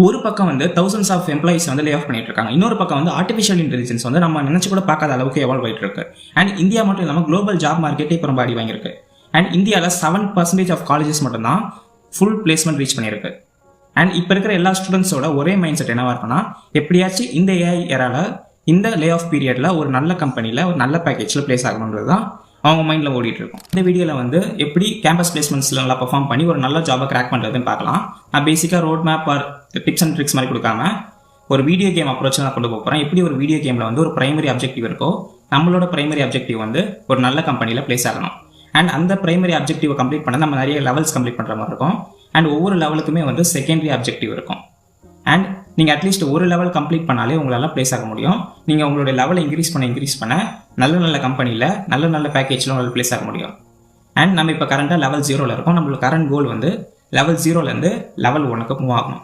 ஒரு பக்கம் வந்து thousands ஆஃப் எம்ப்ளாயிஸ் வந்து லே ஆஃப் பண்ணிட்டு இருக்காங்க. இன்னொரு பக்கம் வந்து ஆர்டிஃபிஷியல் இன்டெலிஜென்ஸ் வந்து நம்ம நினைச்சு கூட பார்க்காத அளவுக்கு எவால்வ் ஆயிட்டு இருக்கு. அண்ட் இந்தியா மட்டும் இல்லாமல் குளோபல் ஜாப் மார்க்கெட்டே இப்போ ரொம்ப அடி வாங்கியிருக்கு. அண்ட் இந்தியாவில் 7% ஆஃப் காலேஜஸ் மட்டும்தான் ஃபுல் பிளேஸ்மெண்ட் ரீச் பண்ணியிருக்கு. அண்ட் இப்போ இருக்கிற எல்லா ஸ்டூடெண்ட்ஸோட ஒரே மைண்ட் செட் என்னவா இருக்குன்னா, எப்படியாச்சும் இந்த ஏஐ ஏரால இந்த லே ஆஃப் பீரியட்ல ஒரு நல்ல கம்பெனியில் ஒரு நல்ல பேக்கேஜில் பிளேஸ் ஆகணுன்றது தான் அவங்க மைண்டில் ஓடிட்டு இருக்கும். இந்த வீடியோவில் வந்து எப்படி கேம்பஸ் பிளேஸ்மெண்ட்ஸில் நல்லா பர்ஃபார்ம் பண்ணி ஒரு நல்ல ஜாபை கிராக் பண்ணுறதுன்னு பார்க்கலாம். நான் பேசிக்காக road map R tips and tricks மாதிரி கொடுக்காம ஒரு வீடியோ கேம் அப்ரோச் நான் கொண்டு போகிறேன். எப்படி ஒரு வீடியோ கேமில் வந்து ஒரு பிரைமரி அப்ஜெக்டிவ் இருக்கோ, நம்மளோட பிரைமரி அப்ஜெக்டிவ் வந்து ஒரு நல்ல கம்பெனியில் பிளேஸ் ஆகணும். அண்ட் அந்த பிரைமரி அப்ஜெக்டிவை கம்ப்ளீட் பண்ண நம்ம நிறைய லெவல்ஸ் கம்ப்ளீட் பண்ணுற மாதிரி இருக்கும். அண்ட் ஒவ்வொரு லெவலுக்குமே வந்து செகண்டரி அப்ஜெக்டிவ் இருக்கும். அண்ட் நீங்கள் அட்லீஸ்ட் ஒரு லெவல் கம்ப்ளீட் பண்ணாலே உங்களால் பிளேஸ் ஆக முடியும். நீங்கள் உங்களுடைய லெவலை இன்க்ரீஸ் பண்ண நல்ல கம்பெனியில் நல்ல பேக்கேஜில் உங்களால் பிளேஸ் ஆக முடியும். அண்ட் நம்ம இப்போ கரண்ட்டாக லெவல் 0ல் இருக்கோம். நம்மளோட கரண்ட் கோல் வந்து லெவல் 0லேருந்து லெவல் 1க்கு மூவ் ஆகணும்.